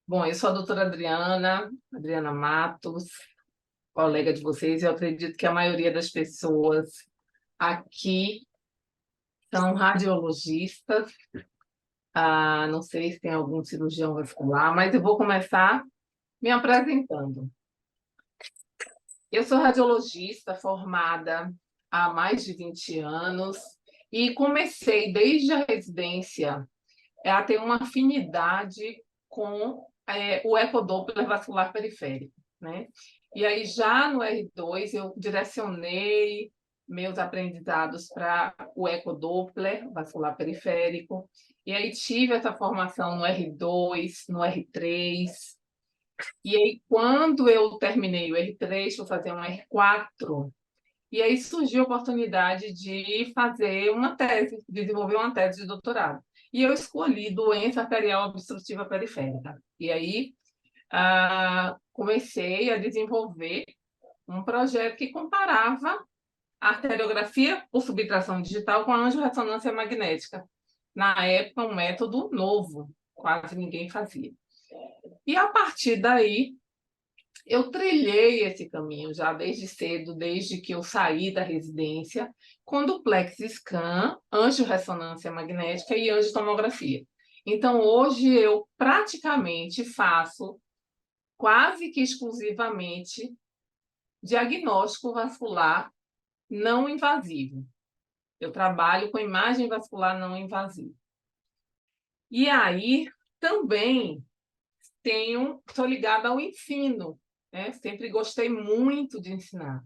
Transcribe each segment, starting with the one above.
Bom, eu sou a doutora Adriana Matos, colega de vocês. Eu acredito que a maioria das pessoas aqui são radiologistas. Não sei se tem algum cirurgião vascular, mas eu vou começar me apresentando. Eu sou radiologista formada há mais de 20 anos e comecei desde a residência a ter uma afinidade com o ecodoppler vascular periférico, né? E aí, já no R2, eu direcionei meus aprendizados para o ecodoppler vascular periférico, e aí tive essa formação no R2, no R3, e aí, quando eu terminei o R3, fui fazer um R4, e aí surgiu a oportunidade de fazer uma tese, desenvolver uma tese de doutorado. E eu escolhi doença arterial obstrutiva periférica. E aí comecei a desenvolver um projeto que comparava a arteriografia por subtração digital com a angiorressonância magnética. Na época, um método novo, quase ninguém fazia. E a partir daí, eu trilhei esse caminho já desde cedo, desde que eu saí da residência, com duplex scan, angiorressonância magnética e angiotomografia. Então, hoje eu praticamente faço quase que exclusivamente diagnóstico vascular não invasivo. Eu trabalho com imagem vascular não invasiva. E aí também sou ligada ao ensino, né? Sempre gostei muito de ensinar.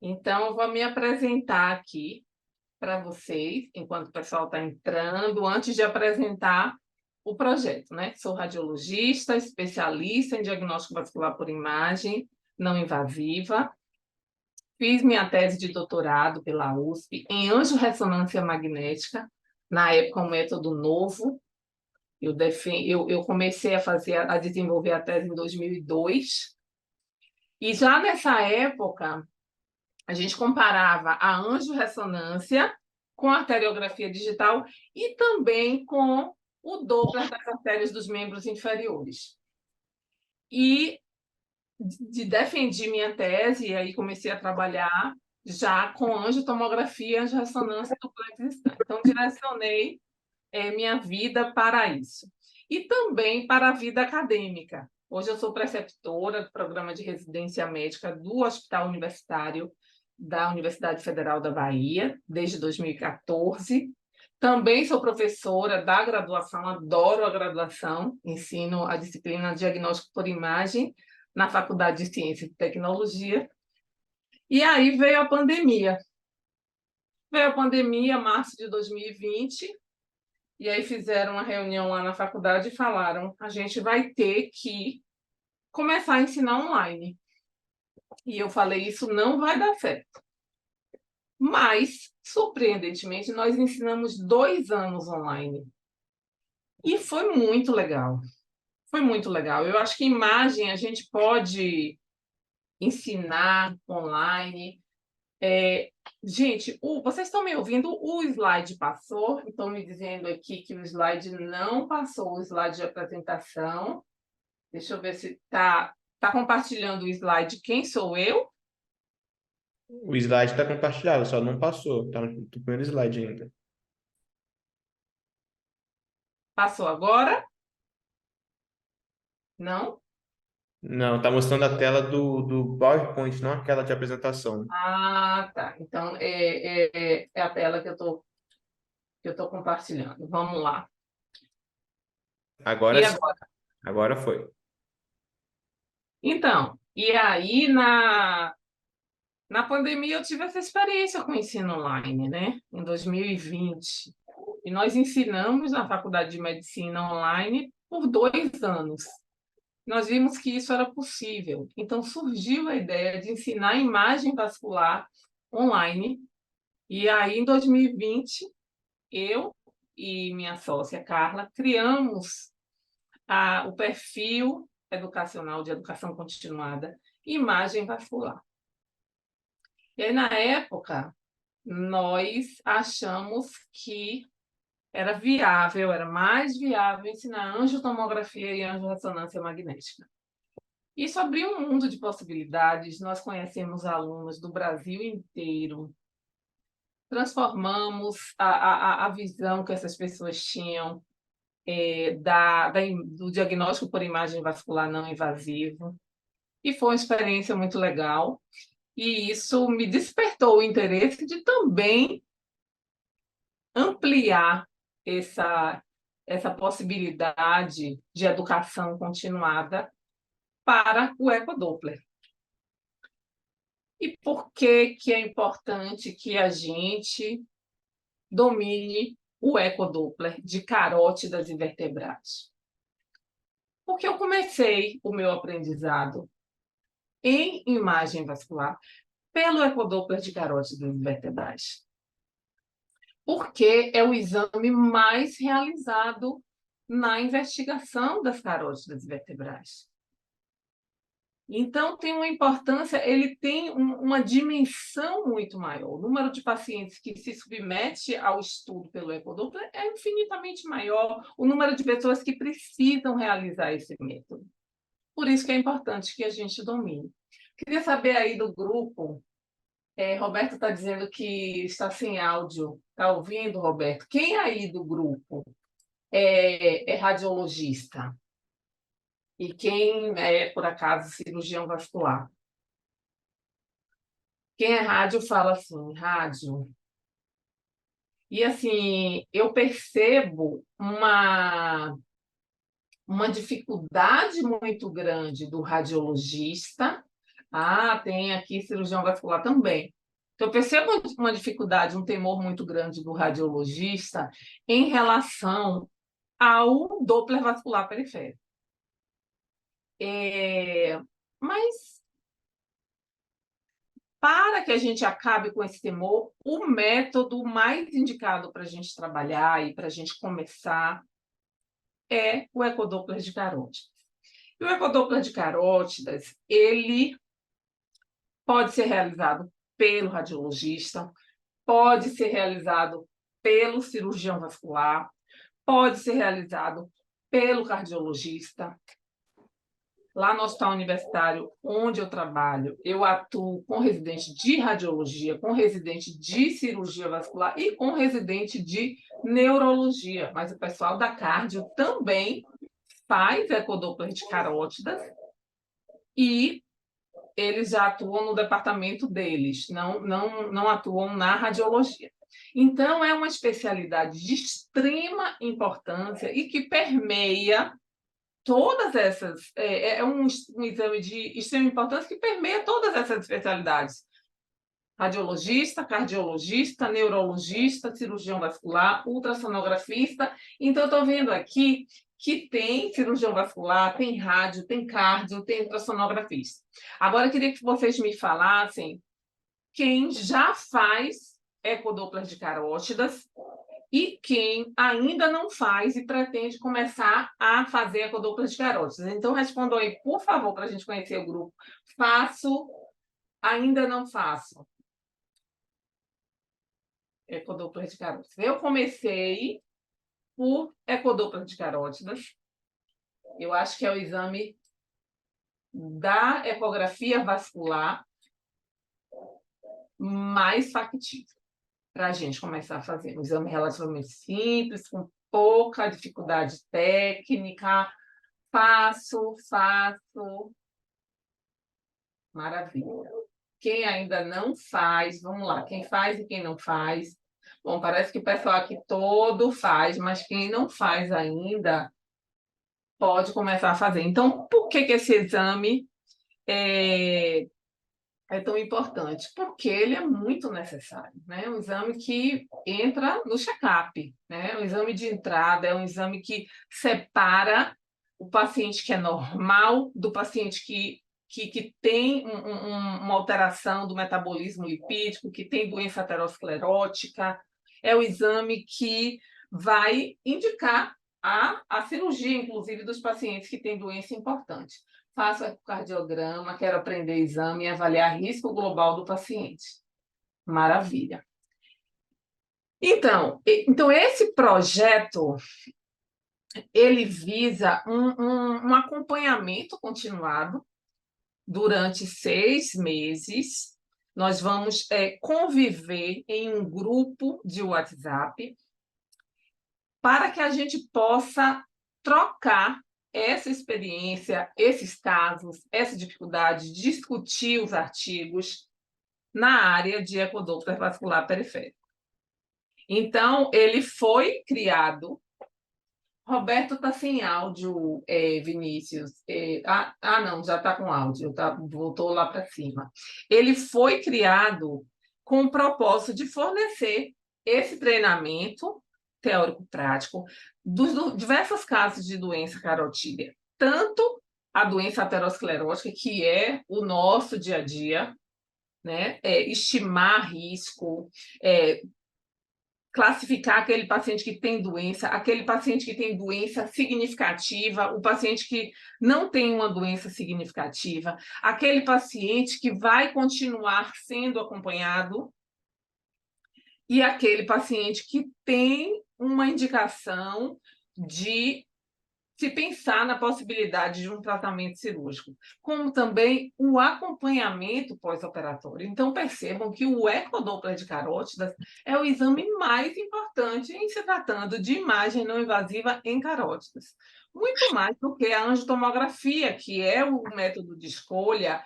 Então, eu vou me apresentar aqui para vocês, enquanto o pessoal está entrando, antes de apresentar o projeto, né? Sou radiologista, especialista em diagnóstico vascular por imagem não invasiva. Fiz minha tese de doutorado pela USP em angiorressonância magnética, na época um método novo. Eu comecei a desenvolver a tese em 2002, e já nessa época a gente comparava a angiorressonância com a arteriografia digital e também com o Doppler das artérias dos membros inferiores. E defendi minha tese, e aí comecei a trabalhar já com angiotomografia, angiorressonância duplex scan. Então, direcionei minha vida para isso. E também para a vida acadêmica. Hoje eu sou preceptora do programa de residência médica do Hospital Universitário da Universidade Federal da Bahia, desde 2014. Também sou professora da graduação, adoro a graduação, ensino a disciplina Diagnóstico por Imagem na Faculdade de Ciência e Tecnologia. E aí veio a pandemia. Veio a pandemia, março de 2020, e aí fizeram uma reunião lá na faculdade e falaram: a gente vai ter que começar a ensinar online. E eu falei: isso não vai dar certo. Mas, surpreendentemente, nós ensinamos 2 anos online. E foi muito legal. Foi muito legal. Eu acho que imagem a gente pode ensinar online. Gente, vocês estão me ouvindo? O slide passou. Estão me dizendo aqui que o slide não passou, o slide de apresentação. Deixa eu ver se tá compartilhando o slide. Quem sou eu? O slide está compartilhado, só não passou. Está no primeiro slide ainda. Passou agora? Não? Não, está mostrando a tela do PowerPoint, não aquela de apresentação. Tá. Então, é a tela que eu tô compartilhando. Vamos lá. Agora E sim, agora? agora foi. Então, e aí, na pandemia, eu tive essa experiência com o ensino online, né? Em 2020. E nós ensinamos na Faculdade de Medicina online por 2 anos. Nós vimos que isso era possível. Então, surgiu a ideia de ensinar imagem vascular online. E aí, em 2020, eu e minha sócia, Carla, criamos o perfil educacional de educação continuada, imagem vascular. E aí, na época, nós achamos que era viável, era mais viável ensinar angiotomografia e angiorressonância magnética. Isso abriu um mundo de possibilidades, nós conhecemos alunos do Brasil inteiro, transformamos a visão que essas pessoas tinham do diagnóstico por imagem vascular não invasivo, e foi uma experiência muito legal, e isso me despertou o interesse de também ampliar essa possibilidade de educação continuada para o ecodoppler. E por que é importante que a gente domine o ecodoppler de carótidas e vertebrados? Porque eu comecei o meu aprendizado em imagem vascular pelo ecodoppler de carótidas e vertebrados. Porque é o exame mais realizado na investigação das carótidas e vertebrados. Então, tem uma importância, ele tem uma dimensão muito maior. O número de pacientes que se submete ao estudo pelo ecodoppler é infinitamente maior, o número de pessoas que precisam realizar esse método. Por isso que é importante que a gente domine. Queria saber aí do grupo, Roberto está dizendo que está sem áudio. Está ouvindo, Roberto? Quem aí do grupo é radiologista? E quem é, por acaso, cirurgião vascular? Quem é rádio fala assim, rádio. E assim, eu percebo uma dificuldade muito grande do radiologista. Ah, tem aqui cirurgião vascular também. Então, eu percebo uma dificuldade, um temor muito grande do radiologista em relação ao Doppler vascular periférico. Mas, para que a gente acabe com esse temor, o método mais indicado para a gente trabalhar e para a gente começar é o ecodoppler de carótidas. E o ecodoppler de carótidas, ele pode ser realizado pelo radiologista, pode ser realizado pelo cirurgião vascular, pode ser realizado pelo cardiologista. Lá no Hospital Universitário, onde eu trabalho, eu atuo com residente de radiologia, com residente de cirurgia vascular e com residente de neurologia. Mas o pessoal da cardio também faz ecodoppler de carótidas e eles já atuam no departamento deles, não atuam na radiologia. Então, é uma especialidade de extrema importância e que permeia todas essas... É um exame de extrema importância que permeia todas essas especialidades. Radiologista, cardiologista, neurologista, cirurgião vascular, ultrassonografista. Então, eu estou vendo aqui que tem cirurgião vascular, tem rádio, tem cardio, tem ultrassonografista. Agora, eu queria que vocês me falassem quem já faz ecodoppler de carótidas e quem ainda não faz e pretende começar a fazer ecodoppler de carótidas. Então, respondam aí, por favor, para a gente conhecer o grupo. Faço, ainda não faço ecodoppler de carótidas. Eu comecei por ecodoppler de carótidas. Eu acho que é o exame da ecografia vascular mais factível para a gente começar a fazer. Um exame relativamente simples, com pouca dificuldade técnica. Faço. Maravilha. Quem ainda não faz, vamos lá, quem faz e quem não faz. Bom, parece que o pessoal aqui todo faz, mas quem não faz ainda pode começar a fazer. Então, por que esse exame é tão importante? Porque ele é muito necessário, né? É um exame que entra no check-up, né? É um exame de entrada, é um exame que separa o paciente que é normal do paciente que tem uma alteração do metabolismo lipídico, que tem doença aterosclerótica. É o exame que vai indicar a cirurgia, inclusive, dos pacientes que têm doença importante. Faço ecocardiograma, quero aprender exame e avaliar risco global do paciente. Maravilha. Então esse projeto ele visa um acompanhamento continuado durante 6 meses. Nós vamos conviver em um grupo de WhatsApp para que a gente possa trocar essa experiência, esses casos, essa dificuldade, discutir os artigos na área de ecodoppler vascular periférico. Então, ele foi criado. Roberto está sem áudio, Vinícius. Não, já está com áudio, voltou lá para cima. Ele foi criado com o propósito de fornecer esse treinamento teórico-prático dos diversos casos de doença carotídea, tanto a doença aterosclerótica, que é o nosso dia a dia, né? Estimar risco, classificar aquele paciente que tem doença, aquele paciente que tem doença significativa, o paciente que não tem uma doença significativa, aquele paciente que vai continuar sendo acompanhado e aquele paciente que tem uma indicação de se pensar na possibilidade de um tratamento cirúrgico, como também o acompanhamento pós-operatório. Então, percebam que o ecodoppler de carótidas é o exame mais importante em se tratando de imagem não invasiva em carótidas. Muito mais do que a angiotomografia, que é o método de escolha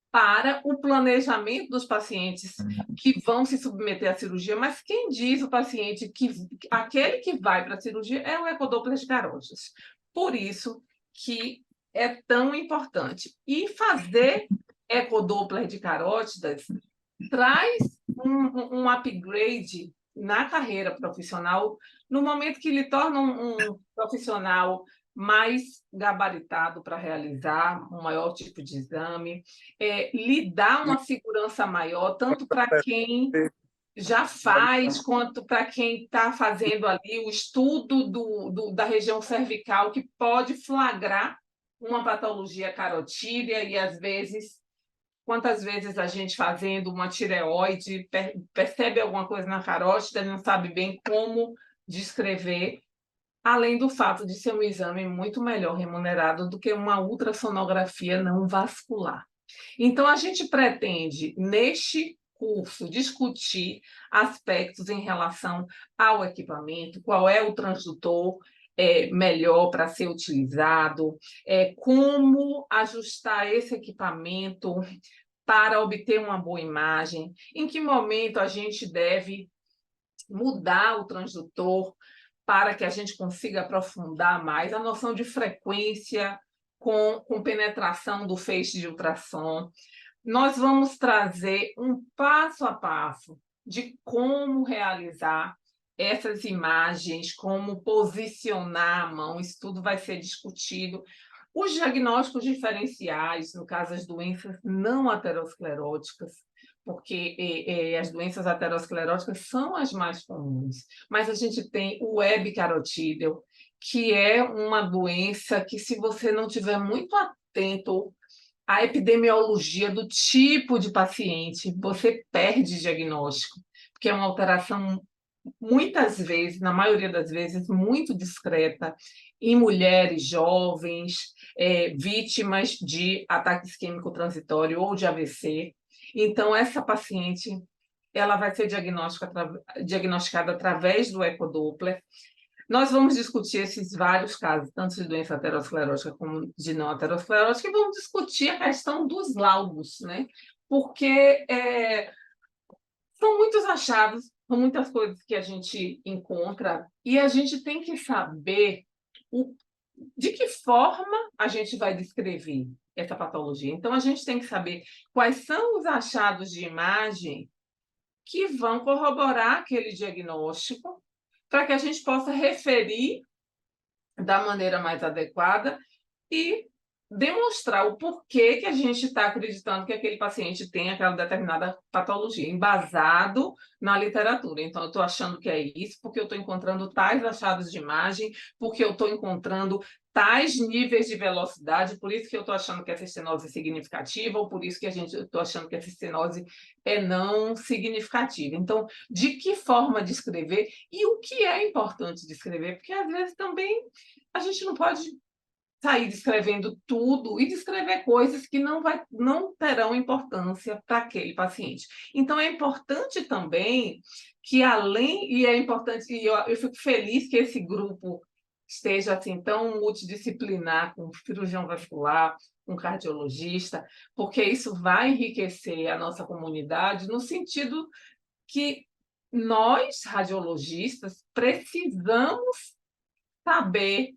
para o planejamento dos pacientes que vão se submeter à cirurgia, mas quem diz o paciente que aquele que vai para a cirurgia é o ecodoppler de carótidas. Por isso que é tão importante. E fazer ecodoppler de carótidas traz um upgrade na carreira profissional, no momento que lhe torna um profissional mais gabaritado para realizar um maior tipo de exame, lhe dá uma segurança maior, tanto para quem já faz, quanto para quem está fazendo ali o estudo da região cervical, que pode flagrar uma patologia carotídea e, às vezes, quantas vezes a gente fazendo uma tireoide percebe alguma coisa na carótida, não sabe bem como descrever, além do fato de ser um exame muito melhor remunerado do que uma ultrassonografia não vascular. Então, a gente pretende, neste curso, discutir aspectos em relação ao equipamento, qual é o transdutor melhor para ser utilizado, como ajustar esse equipamento para obter uma boa imagem, em que momento a gente deve mudar o transdutor para que a gente consiga aprofundar mais a noção de frequência com penetração do feixe de ultrassom. Nós vamos trazer um passo a passo de como realizar essas imagens, como posicionar a mão, isso tudo vai ser discutido. Os diagnósticos diferenciais, no caso das doenças não ateroscleróticas, porque as doenças ateroscleróticas são as mais comuns, mas a gente tem o web carotídeo, que é uma doença que, se você não tiver muito atento à epidemiologia do tipo de paciente, você perde diagnóstico, porque é uma alteração, muitas vezes, na maioria das vezes, muito discreta, em mulheres jovens, vítimas de ataque isquêmico transitório ou de AVC. Então, essa paciente ela vai ser diagnosticada através do ecodoppler. Nós vamos discutir esses vários casos, tanto de doença aterosclerótica como de não aterosclerótica, e vamos discutir a questão dos laudos, né? Porque são muitos achados, são muitas coisas que a gente encontra, e a gente tem que saber de que forma a gente vai descrever essa patologia. Então, a gente tem que saber quais são os achados de imagem que vão corroborar aquele diagnóstico, para que a gente possa referir da maneira mais adequada e demonstrar o porquê que a gente está acreditando que aquele paciente tem aquela determinada patologia, embasado na literatura. Então, eu estou achando que é isso, porque eu estou encontrando tais achados de imagem, porque eu estou encontrando tais níveis de velocidade, por isso que eu estou achando que essa estenose é significativa, ou por isso que eu estou achando que essa estenose é não significativa. Então, de que forma descrever e o que é importante descrever, porque às vezes também a gente não pode sair descrevendo tudo e descrever coisas que não terão importância para aquele paciente. Então, é importante também que, e é importante, e eu fico feliz que esse grupo esteja assim tão multidisciplinar, com cirurgião vascular, com cardiologista, porque isso vai enriquecer a nossa comunidade no sentido que nós, radiologistas, precisamos saber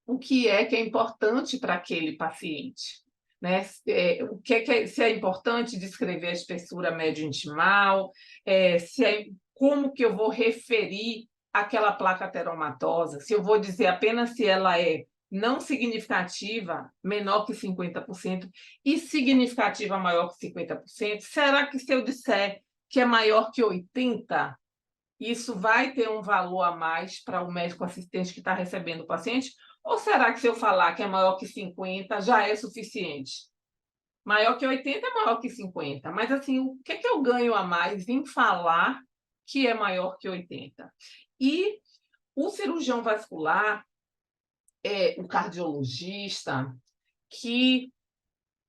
o que é importante para aquele paciente, né? Se é importante descrever a espessura médio-intimal, como que eu vou referir aquela placa ateromatosa, se eu vou dizer apenas se ela é não significativa, menor que 50%, e significativa maior que 50%, será que se eu disser que é maior que 80%, isso vai ter um valor a mais para o médico assistente que está recebendo o paciente? Ou será que se eu falar que é maior que 50 já é suficiente? Maior que 80 é maior que 50, mas assim, o que é que eu ganho a mais em falar que é maior que 80? E o cirurgião vascular, o cardiologista, que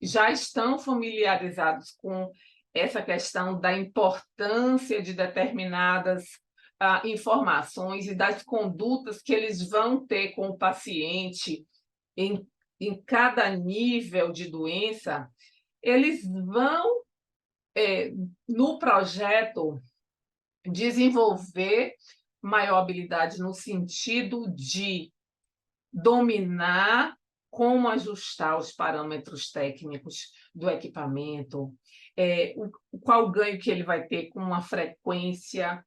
já estão familiarizados com essa questão da importância de determinadas informações e das condutas que eles vão ter com o paciente em cada nível de doença, eles vão, no projeto, desenvolver maior habilidade no sentido de dominar como ajustar os parâmetros técnicos do equipamento, qual o ganho que ele vai ter com uma frequência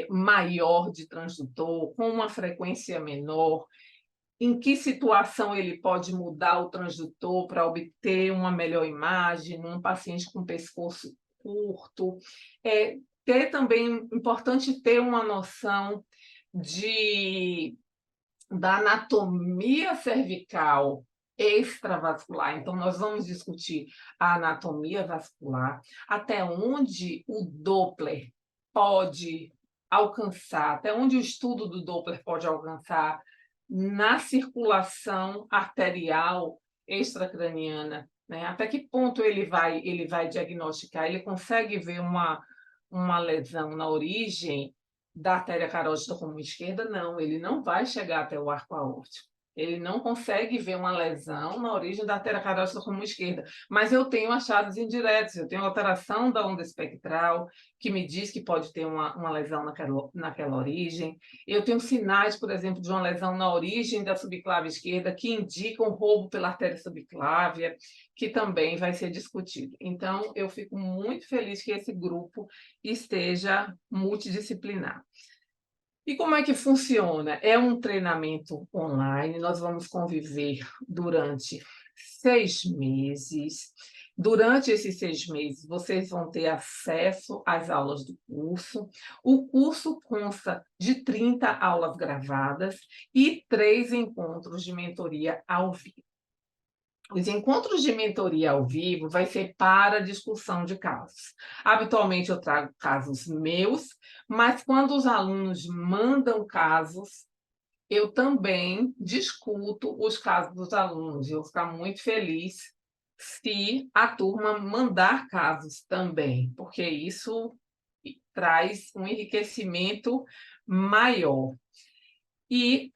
maior de transdutor, com uma frequência menor, em que situação ele pode mudar o transdutor para obter uma melhor imagem num paciente com pescoço curto. Ter também, importante ter uma noção da anatomia cervical extravascular. Então, nós vamos discutir a anatomia vascular, até onde o Doppler pode alcançar, até onde o estudo do Doppler pode alcançar na circulação arterial extracraniana, né? Até que ponto ele vai diagnosticar? Ele consegue ver uma lesão na origem da artéria carótida comum esquerda? Não, ele não vai chegar até o arco aórtico. Ele não consegue ver uma lesão na origem da artéria carótida comum esquerda, mas eu tenho achados indiretos, eu tenho alteração da onda espectral, que me diz que pode ter uma lesão naquela origem. Eu tenho sinais, por exemplo, de uma lesão na origem da subclávia esquerda, que indicam roubo pela artéria subclávia, que também vai ser discutido. Então, eu fico muito feliz que esse grupo esteja multidisciplinar. E como é que funciona? É um treinamento online, nós vamos conviver durante 6 meses. Durante esses 6 meses, vocês vão ter acesso às aulas do curso. O curso consta de 30 aulas gravadas e 3 encontros de mentoria ao vivo. Os encontros de mentoria ao vivo vai ser para discussão de casos. Habitualmente eu trago casos meus, mas quando os alunos mandam casos, eu também discuto os casos dos alunos. Eu vou ficar muito feliz se a turma mandar casos também, porque isso traz um enriquecimento maior. E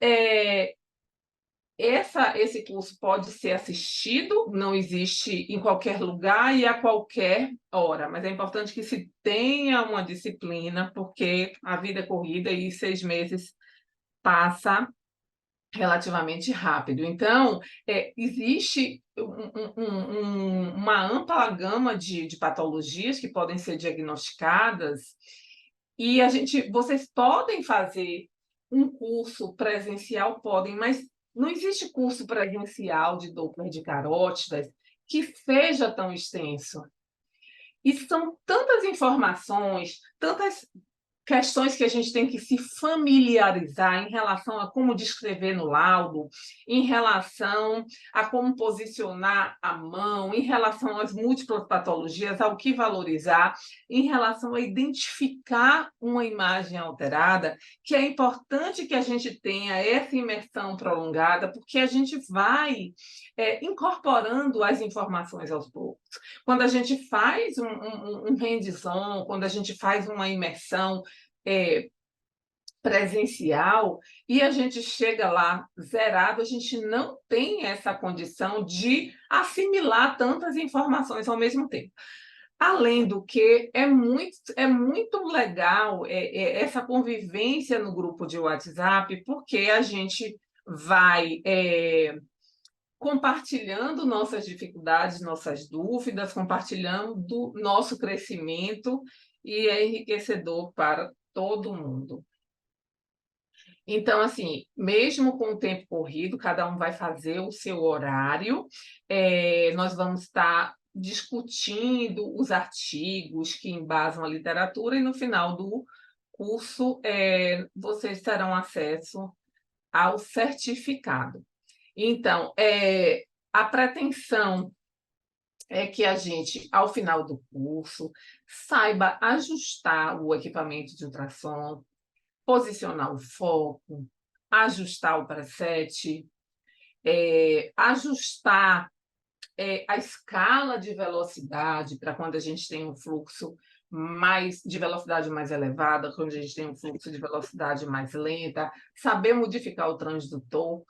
esse curso pode ser assistido, não existe em qualquer lugar e a qualquer hora, mas é importante que se tenha uma disciplina, porque a vida é corrida e 6 meses passa relativamente rápido. Então, existe uma ampla gama de patologias que podem ser diagnosticadas e vocês podem fazer um curso presencial, podem, mas Não existe curso presencial de Doppler de carótidas que seja tão extenso. E são tantas informações, tantas questões que a gente tem que se familiarizar em relação a como descrever no laudo, em relação a como posicionar a mão, em relação às múltiplas patologias, ao que valorizar, em relação a identificar uma imagem alterada, que é importante que a gente tenha essa imersão prolongada, porque a gente vai incorporando as informações aos poucos. Quando a gente faz um hands-on, quando a gente faz uma imersão presencial e a gente chega lá zerado, a gente não tem essa condição de assimilar tantas informações ao mesmo tempo. Além do que, é muito legal essa convivência no grupo de WhatsApp, porque a gente vai compartilhando nossas dificuldades, nossas dúvidas, compartilhando nosso crescimento, e é enriquecedor para todo mundo. Então, assim, mesmo com o tempo corrido, cada um vai fazer o seu horário, nós vamos estar discutindo os artigos que embasam a literatura, e no final do curso vocês terão acesso ao certificado. Então, a pretensão é que a gente, ao final do curso, saiba ajustar o equipamento de ultrassom, posicionar o foco, ajustar o preset, ajustar a escala de velocidade para quando a gente tem um fluxo de velocidade mais elevada, quando a gente tem um fluxo de velocidade mais lenta, saber modificar o transdutor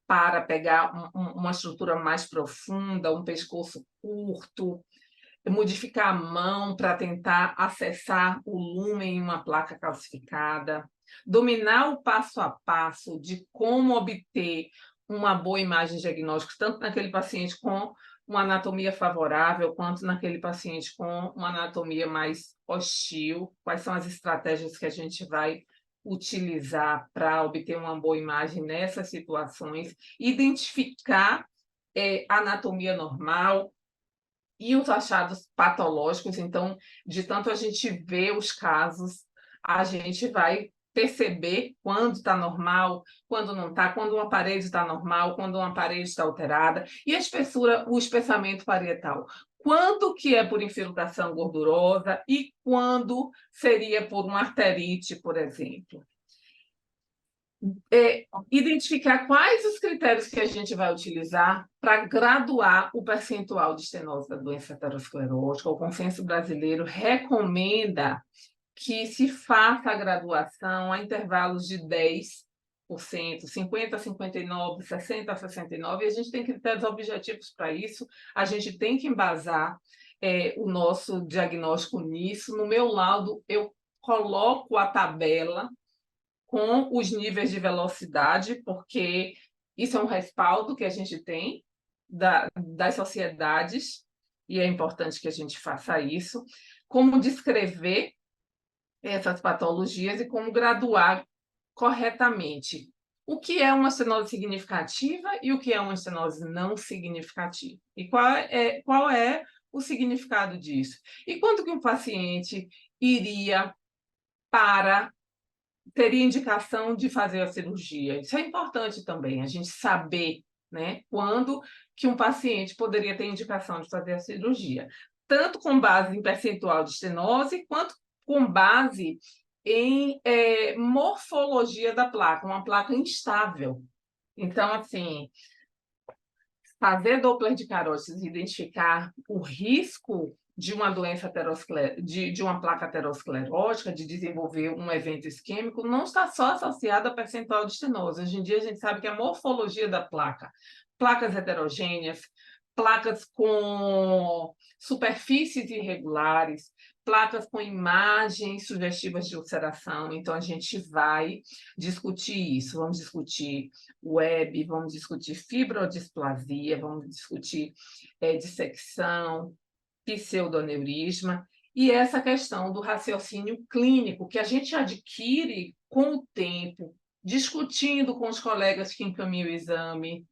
para pegar uma estrutura mais profunda, um pescoço curto, modificar a mão para tentar acessar o lumen em uma placa calcificada, dominar o passo a passo de como obter uma boa imagem diagnóstica, tanto naquele paciente com uma anatomia favorável, quanto naquele paciente com uma anatomia mais hostil, quais são as estratégias que a gente vai utilizar para obter uma boa imagem nessas situações, identificar a anatomia normal e os achados patológicos. Então, de tanto a gente ver os casos, a gente vai perceber quando está normal, quando não está, quando uma parede está normal, quando uma parede está alterada. E a espessura, o espessamento parietal. Quando que é por infiltração gordurosa e quando seria por uma arterite, por exemplo. Identificar quais os critérios que a gente vai utilizar para graduar o percentual de estenose da doença aterosclerótica. O consenso brasileiro recomenda que se faça a graduação a intervalos de 10%, 50% a 59%, 60% a 69%, e a gente tem critérios objetivos para isso, a gente tem que embasar o nosso diagnóstico nisso. No meu laudo, eu coloco a tabela com os níveis de velocidade, porque isso é um respaldo que a gente tem das sociedades, e é importante que a gente faça isso, como descrever essas patologias e como graduar corretamente o que é uma estenose significativa e o que é uma estenose não significativa, e qual é o significado disso. E quando que um paciente teria indicação de fazer a cirurgia. Isso é importante também, a gente saber, né, quando que um paciente poderia ter indicação de fazer a cirurgia, tanto com base em percentual de estenose, quanto com base em morfologia da placa, uma placa instável. Então, assim, fazer Doppler de carótidas e identificar o risco de uma doença de uma placa aterosclerótica, de desenvolver um evento isquêmico, não está só associada a percentual de estenose. Hoje em dia, a gente sabe que a morfologia da placa, placas heterogêneas, placas com superfícies irregulares, placas com imagens sugestivas de ulceração. Então, a gente vai discutir isso. Vamos discutir web, vamos discutir fibrodisplasia, vamos discutir dissecção, pseudoneurisma, e essa questão do raciocínio clínico, que a gente adquire com o tempo, discutindo com os colegas que encaminham o exame.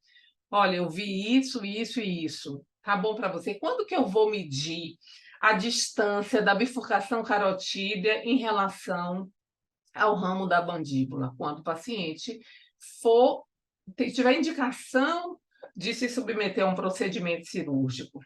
Olha, eu vi isso, isso e isso. Tá bom para você? Quando que eu vou medir a distância da bifurcação carotídea em relação ao ramo da mandíbula? Quando o paciente for tiver indicação de se submeter a um procedimento cirúrgico.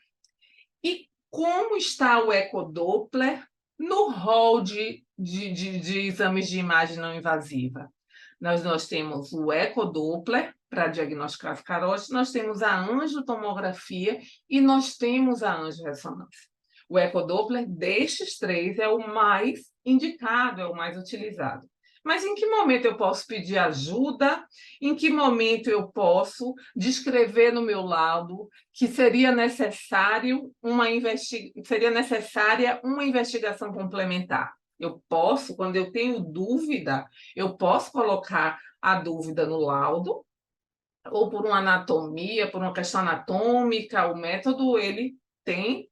E como está o ecodoppler no rol de exames de imagem não invasiva? Nós temos o ecodoppler para diagnosticar as carótidas, nós temos a angiotomografia e nós temos a angiorressonância. O ecodoppler destes três é o mais indicado, é o mais utilizado. Mas em que momento eu posso pedir ajuda? Em que momento eu posso descrever no meu laudo que seria necessária uma investigação complementar? Eu posso, quando eu tenho dúvida, eu posso colocar a dúvida no laudo, ou por uma anatomia, por uma questão anatômica, o método ele tem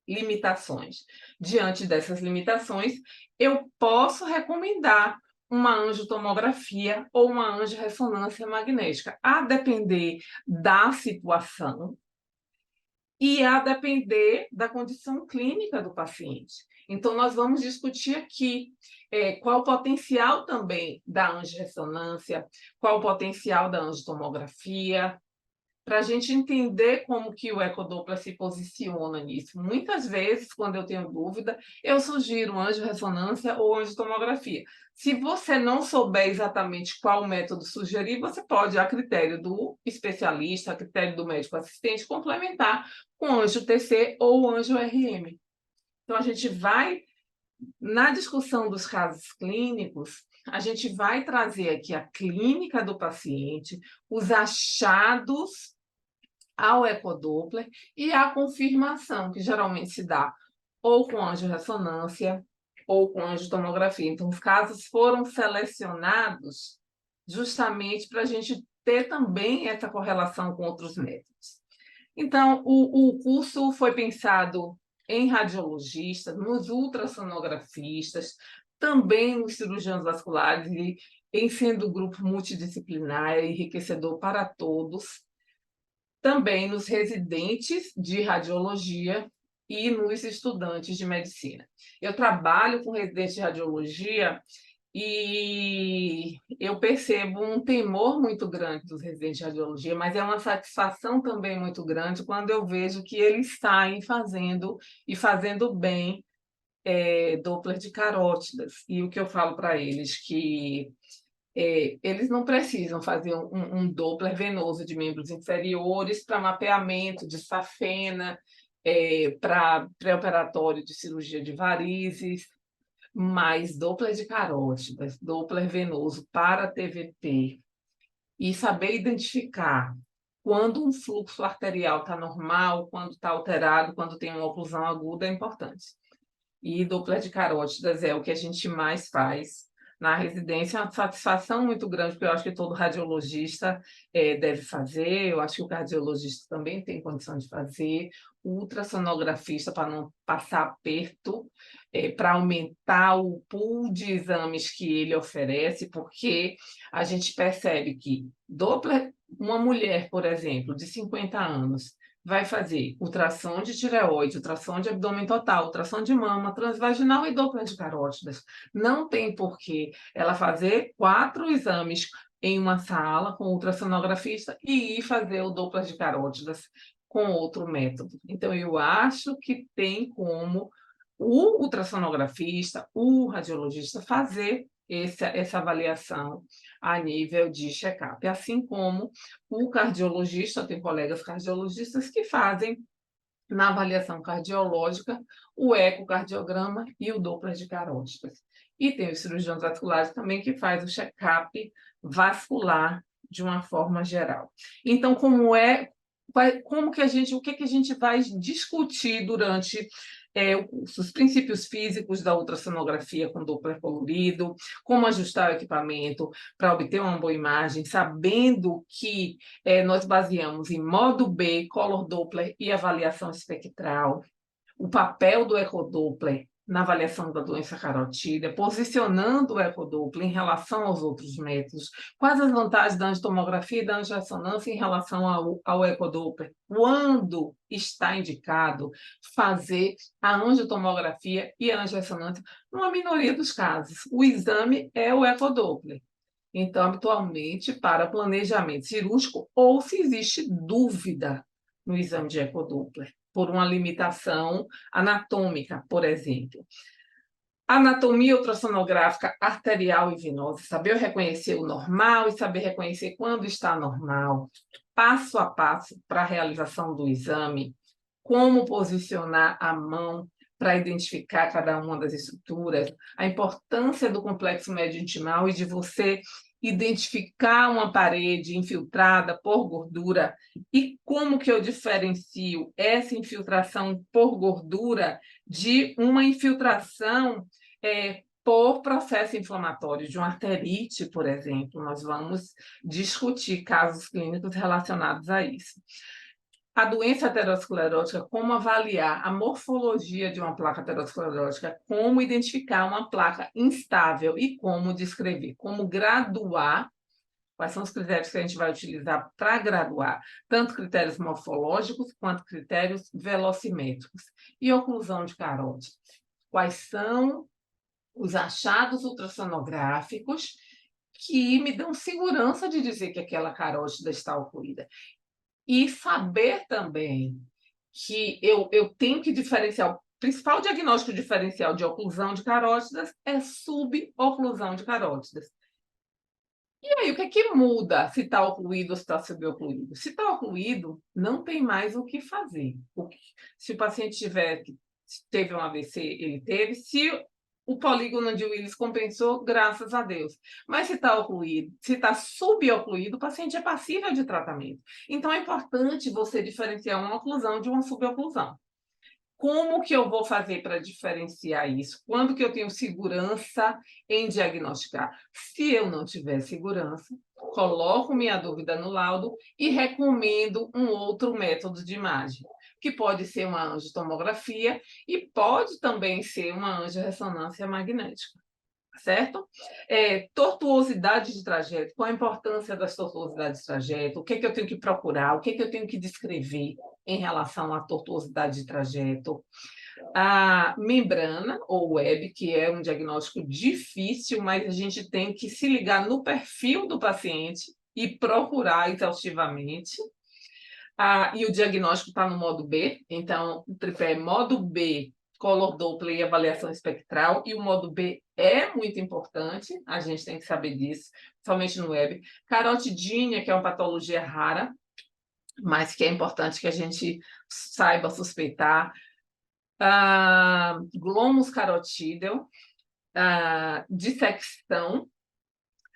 limitações. Diante dessas limitações, eu posso recomendar uma angiotomografia ou uma angiorressonância magnética, a depender da situação e a depender da condição clínica do paciente. Então, nós vamos discutir aqui qual o potencial também da angiorressonância, qual o potencial da angiotomografia, para a gente entender como que o ecodoppler se posiciona nisso. Muitas vezes, quando eu tenho dúvida, eu sugiro angiorressonância ou angiotomografia. Se você não souber exatamente qual método sugerir, você pode, a critério do especialista, a critério do médico assistente, complementar com angio-TC ou angio-RM. Então, a gente vai, na discussão dos casos clínicos, a gente vai trazer aqui a clínica do paciente, os achados ao ecodoppler e a confirmação, que geralmente se dá ou com angiorressonância ou com angiotomografia. Então, os casos foram selecionados justamente para a gente ter também essa correlação com outros métodos. Então, o curso foi pensado em radiologistas, nos ultrassonografistas, também nos cirurgiões vasculares, e em sendo grupo multidisciplinar e enriquecedor para todos, também nos residentes de radiologia e nos estudantes de medicina. Eu trabalho com residentes de radiologia e eu percebo um temor muito grande dos residentes de radiologia, mas é uma satisfação também muito grande quando eu vejo que eles saem fazendo e fazendo bem Doppler de carótidas. E o que eu falo para eles que eles não precisam fazer um Doppler venoso de membros inferiores para mapeamento de safena, para pré-operatório de cirurgia de varizes, mas Doppler de carótidas, Doppler venoso para TVT, e saber identificar quando um fluxo arterial está normal, quando está alterado, quando tem uma oclusão aguda, é importante. E Doppler de carótidas é o que a gente mais faz na residência, é uma satisfação muito grande, porque eu acho que todo radiologista deve fazer, eu acho que o cardiologista também tem condição de fazer, o ultrassonografista para não passar aperto, para aumentar o pool de exames que ele oferece, porque a gente percebe que Doppler, uma mulher, por exemplo, de 50 anos, vai fazer ultrassom de tireoide, ultrassom de abdômen total, ultrassom de mama, transvaginal e Doppler de carótidas. Não tem por que ela fazer 4 exames em uma sala com ultrassonografista e ir fazer o Doppler de carótidas com outro método. Então, eu acho que tem como o ultrassonografista, o radiologista fazer essa avaliação a nível de check-up, assim como o cardiologista, tem colegas cardiologistas que fazem na avaliação cardiológica o ecocardiograma e o Doppler de carótidas. E tem os cirurgiões vasculares também que faz o check-up vascular de uma forma geral. Então, como que o que a gente vai discutir durante os princípios físicos da ultrassonografia com Doppler colorido, como ajustar o equipamento para obter uma boa imagem, sabendo que nós baseamos em modo B, color Doppler e avaliação espectral, o papel do ecodoppler na avaliação da doença carotídea, posicionando o ecodoppler em relação aos outros métodos? Quais as vantagens da angiotomografia e da angiorressonância em relação ao ecodoppler? Quando está indicado fazer a angiotomografia e a angiorressonância? Numa minoria dos casos, o exame é o ecodoppler. Então, habitualmente, para planejamento cirúrgico, ou se existe dúvida no exame de ecodoppler, por uma limitação anatômica, por exemplo. Anatomia ultrassonográfica arterial e venosa, saber reconhecer o normal e saber reconhecer quando está normal, passo a passo para a realização do exame, como posicionar a mão para identificar cada uma das estruturas, a importância do complexo médio-intimal e de você identificar uma parede infiltrada por gordura e como que eu diferencio essa infiltração por gordura de uma infiltração por processo inflamatório, de uma arterite, por exemplo. Nós vamos discutir casos clínicos relacionados a isso. A doença aterosclerótica, como avaliar a morfologia de uma placa aterosclerótica, como identificar uma placa instável e como descrever, como graduar, quais são os critérios que a gente vai utilizar para graduar, tanto critérios morfológicos quanto critérios velocimétricos. E oclusão de carótide, quais são os achados ultrassonográficos que me dão segurança de dizer que aquela carótida está ocluída. E saber também que eu tenho que diferenciar, o principal diagnóstico diferencial de oclusão de carótidas é suboclusão de carótidas. E aí, o que é que muda se está ocluído ou se está subocluído? Se está ocluído, não tem mais o que fazer. Se o paciente teve um AVC, ele teve. Se o polígono de Willis compensou, graças a Deus. Mas se está ocluído, se está subocluído, o paciente é passível de tratamento. Então, é importante você diferenciar uma oclusão de uma suboclusão. Como que eu vou fazer para diferenciar isso? Quando que eu tenho segurança em diagnosticar? Se eu não tiver segurança, coloco minha dúvida no laudo e recomendo um outro método de imagem, que pode ser uma angiotomografia e pode também ser uma angiorressonância magnética. Certo? Tortuosidade de trajeto, qual a importância das tortuosidades de trajeto, o que é que eu tenho que procurar, o que é que eu tenho que descrever em relação à tortuosidade de trajeto. A membrana, ou web, que é um diagnóstico difícil, mas a gente tem que se ligar no perfil do paciente e procurar exaustivamente. E o diagnóstico está no modo B, então o tripé modo B, color Doppler e avaliação espectral, e o modo B é muito importante, a gente tem que saber disso, somente no web. Carotidínia, que é uma patologia rara, mas que é importante que a gente saiba suspeitar. Glomus carotídeo, dissecção,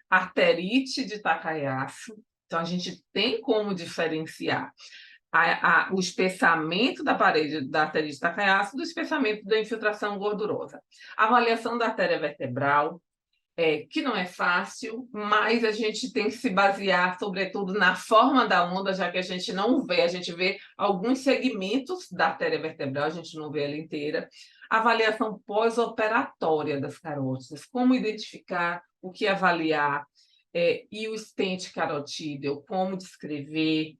arterite de Takayasu. Então, a gente tem como diferenciar o espessamento da parede da arterite de Takayasu do espessamento da infiltração gordurosa. Avaliação da artéria vertebral, que não é fácil, mas a gente tem que se basear, sobretudo, na forma da onda, já que a gente não vê, a gente vê alguns segmentos da artéria vertebral, a gente não vê ela inteira. Avaliação pós-operatória das carótidas, como identificar, o que avaliar, e o stent carotídeo, como descrever,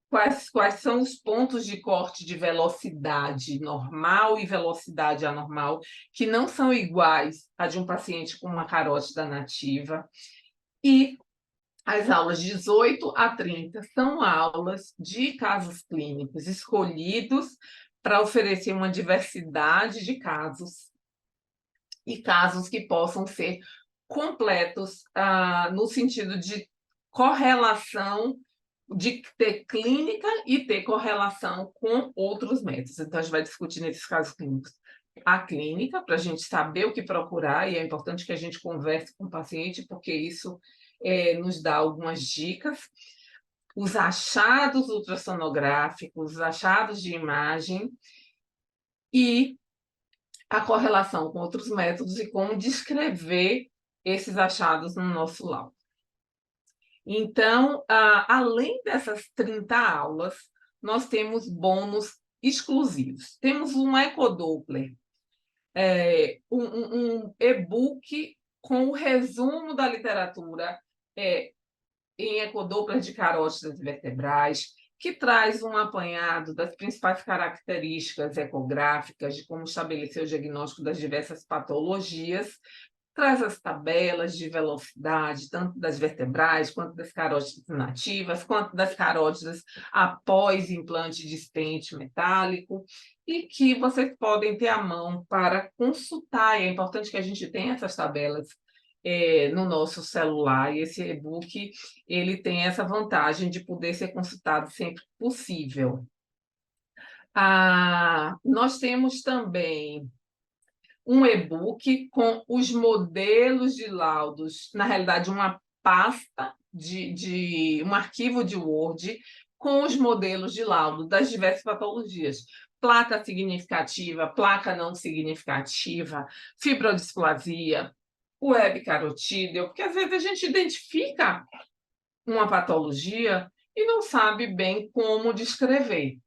quais são os pontos de corte de velocidade normal e velocidade anormal, que não são iguais a de um paciente com uma carótida nativa. E as aulas 18 a 30 são aulas de casos clínicos escolhidos para oferecer uma diversidade de casos e casos que possam ser completos no sentido de correlação, de ter clínica e ter correlação com outros métodos. Então, a gente vai discutir nesses casos clínicos a clínica, para a gente saber o que procurar, e é importante que a gente converse com o paciente, porque isso nos dá algumas dicas. Os achados ultrassonográficos, os achados de imagem e a correlação com outros métodos e como descrever esses achados no nosso laudo. Então, além dessas 30 aulas, nós temos bônus exclusivos. Temos um ecodoppler, um e-book com o resumo da literatura em ecodoppler de carótidas vertebrais, que traz um apanhado das principais características ecográficas de como estabelecer o diagnóstico das diversas patologias, traz as tabelas de velocidade, tanto das vertebrais, quanto das carótidas nativas, quanto das carótidas após implante de stent metálico, e que vocês podem ter à mão para consultar. É importante que a gente tenha essas tabelas no nosso celular, e esse e-book ele tem essa vantagem de poder ser consultado sempre que possível. Nós temos também um e-book com os modelos de laudos, na realidade, uma pasta um arquivo de Word com os modelos de laudo das diversas patologias. Placa significativa, placa não significativa, fibrodisplasia, web carotídeo, porque às vezes a gente identifica uma patologia e não sabe bem como descrever.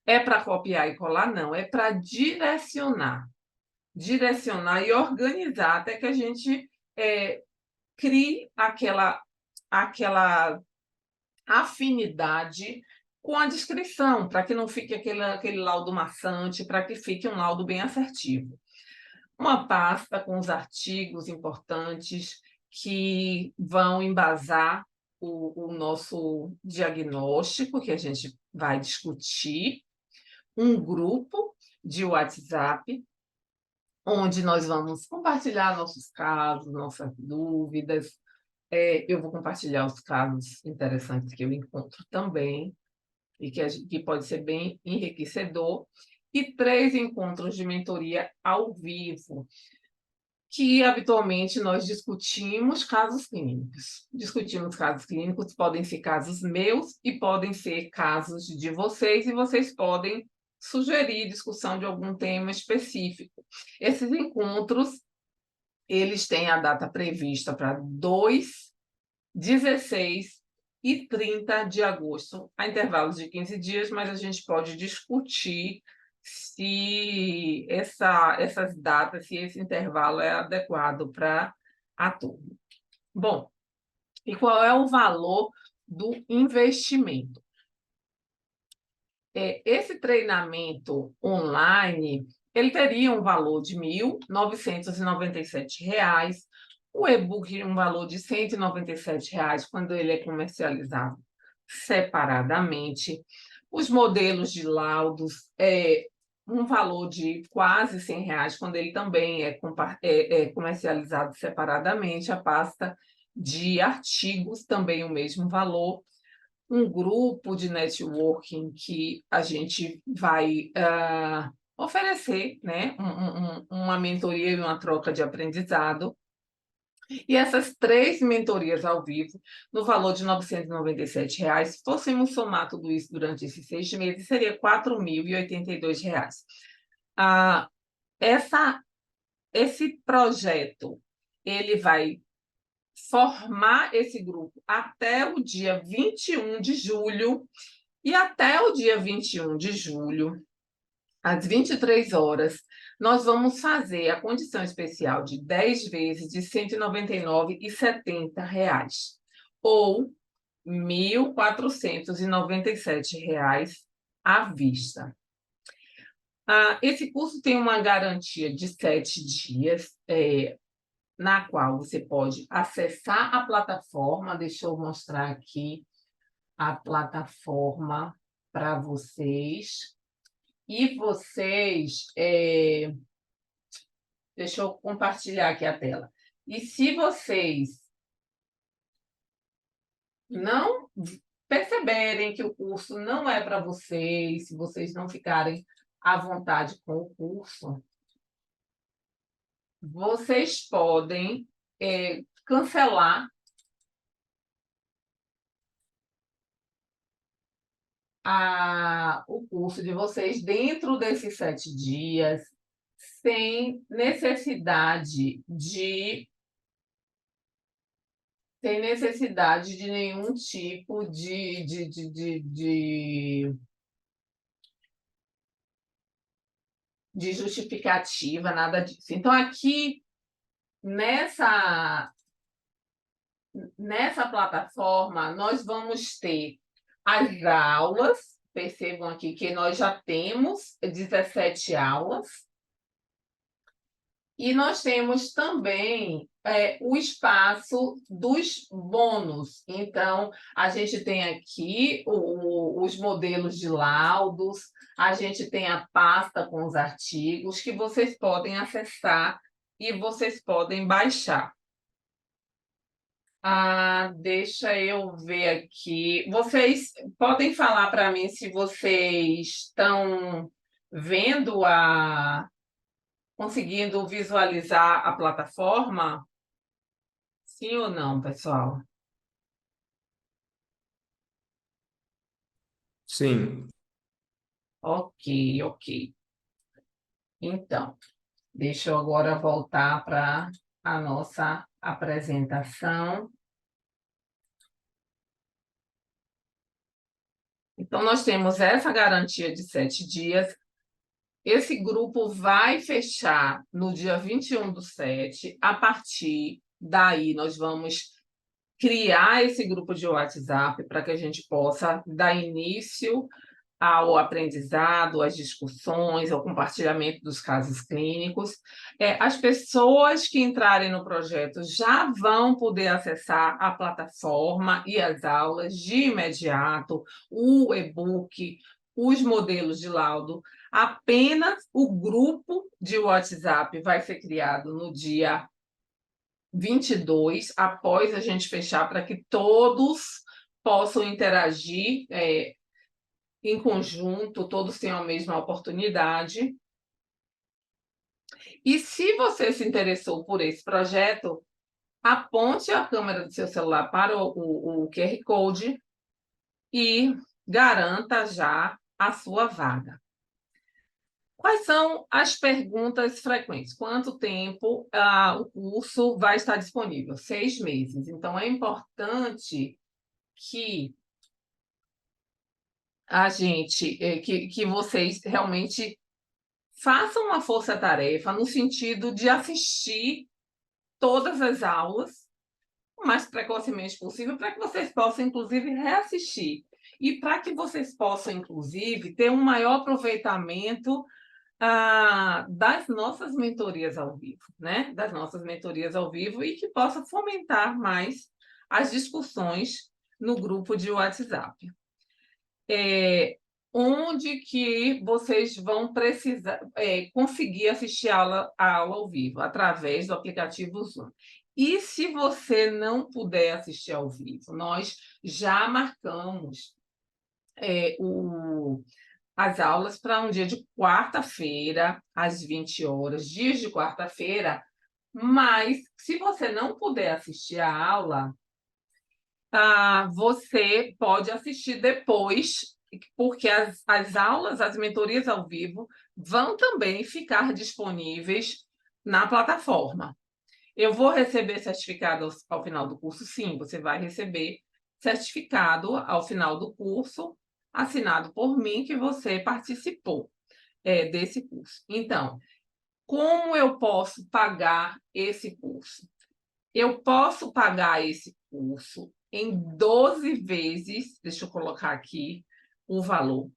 É para copiar e colar? Não, é para direcionar e organizar até que a gente crie aquela afinidade com a descrição, para que não fique aquele laudo maçante, para que fique um laudo bem assertivo. Uma pasta com os artigos importantes que vão embasar o nosso diagnóstico, que a gente vai discutir, um grupo de WhatsApp, onde nós vamos compartilhar nossos casos, nossas dúvidas. Eu vou compartilhar os casos interessantes que eu encontro também, e que pode ser bem enriquecedor. E 3 encontros de mentoria ao vivo, que habitualmente nós discutimos casos clínicos. Discutimos casos clínicos, podem ser casos meus e podem ser casos de vocês, e vocês podem sugerir discussão de algum tema específico. Esses encontros, eles têm a data prevista para 2, 16 e 30 de agosto, a intervalos de 15 dias, mas a gente pode discutir se essas datas, se esse intervalo é adequado para a turma. Bom, e qual é o valor do investimento? Esse treinamento online, ele teria um valor de R$ 1.997, o e-book um valor de R$ 197 quando ele é comercializado separadamente, os modelos de laudos um valor de quase R$ 100 quando ele também é comercializado separadamente, a pasta de artigos também o mesmo valor, um grupo de networking que a gente vai oferecer, né, uma mentoria e uma troca de aprendizado. E essas 3 mentorias ao vivo, no valor de R$ 997, se fôssemos somar tudo isso durante esses 6 meses, seria R$ 4.082. Esse projeto, ele vai formar esse grupo até o dia 21 de julho, e até o dia 21 de julho, às 23 horas, nós vamos fazer a condição especial de 10 vezes de R$ 199,70, ou R$ 1.497 à vista. Esse curso tem uma garantia de 7 dias, na qual você pode acessar a plataforma. Deixa eu mostrar aqui a plataforma para vocês. E vocês... deixa eu compartilhar aqui a tela. E se vocês não perceberem que o curso não é para vocês, se vocês não ficarem à vontade com o curso, vocês podem cancelar o curso de vocês dentro desses 7 dias, sem necessidade de nenhum tipo de justificativa, nada disso. Então, aqui, nessa plataforma, nós vamos ter as aulas. Percebam aqui que nós já temos 17 aulas. E nós temos também o espaço dos bônus. Então, a gente tem aqui os modelos de laudos, a gente tem a pasta com os artigos que vocês podem acessar e vocês podem baixar. Deixa eu ver aqui. Vocês podem falar para mim se vocês estão vendo conseguindo visualizar a plataforma? Sim ou não, pessoal? Sim. Ok, ok. Então, deixa eu agora voltar para a nossa apresentação. Então, nós temos essa garantia de 7 dias. Esse grupo vai fechar no dia 21/7. A partir daí, nós vamos criar esse grupo de WhatsApp para que a gente possa dar início ao aprendizado, às discussões, ao compartilhamento dos casos clínicos. As pessoas que entrarem no projeto já vão poder acessar a plataforma e as aulas de imediato, o e-book, os modelos de laudo. Apenas o grupo de WhatsApp vai ser criado no dia 22, após a gente fechar, para que todos possam interagir em conjunto, todos tenham a mesma oportunidade. E se você se interessou por esse projeto, aponte a câmera do seu celular para o QR Code e garanta já a sua vaga. Quais são as perguntas frequentes? Quanto tempo o curso vai estar disponível? 6 meses. Então, é importante que que vocês realmente façam uma força-tarefa no sentido de assistir todas as aulas o mais precocemente possível, para que vocês possam, inclusive, reassistir. E para que vocês possam, inclusive, ter um maior aproveitamento das nossas mentorias ao vivo, né? Das nossas mentorias ao vivo, e que possa fomentar mais as discussões no grupo de WhatsApp. Onde que vocês vão precisar conseguir assistir a aula ao vivo? Através do aplicativo Zoom. E se você não puder assistir ao vivo, nós já marcamos as aulas para um dia de quarta-feira, às 20 horas, dias de quarta-feira, mas se você não puder assistir a aula, você pode assistir depois, porque as aulas, as mentorias ao vivo, vão também ficar disponíveis na plataforma. Eu vou receber certificado ao final do curso? Sim, você vai receber certificado ao final do curso, assinado por mim, que você participou desse curso. Então, como eu posso pagar esse curso? Eu posso pagar esse curso em 12 vezes, deixa eu colocar aqui o valor.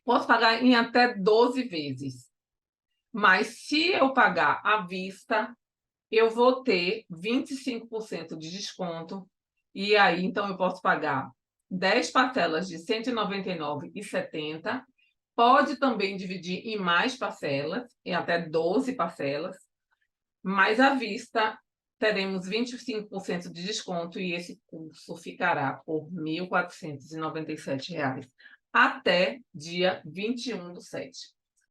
Posso pagar em até 12 vezes. Mas se eu pagar à vista, eu vou ter 25% de desconto. E aí, então, eu posso pagar 10 parcelas de R$ 199,70. Pode também dividir em mais parcelas, em até 12 parcelas. Mas à vista, teremos 25% de desconto e esse curso ficará por R$ 1.497 até dia 21/7.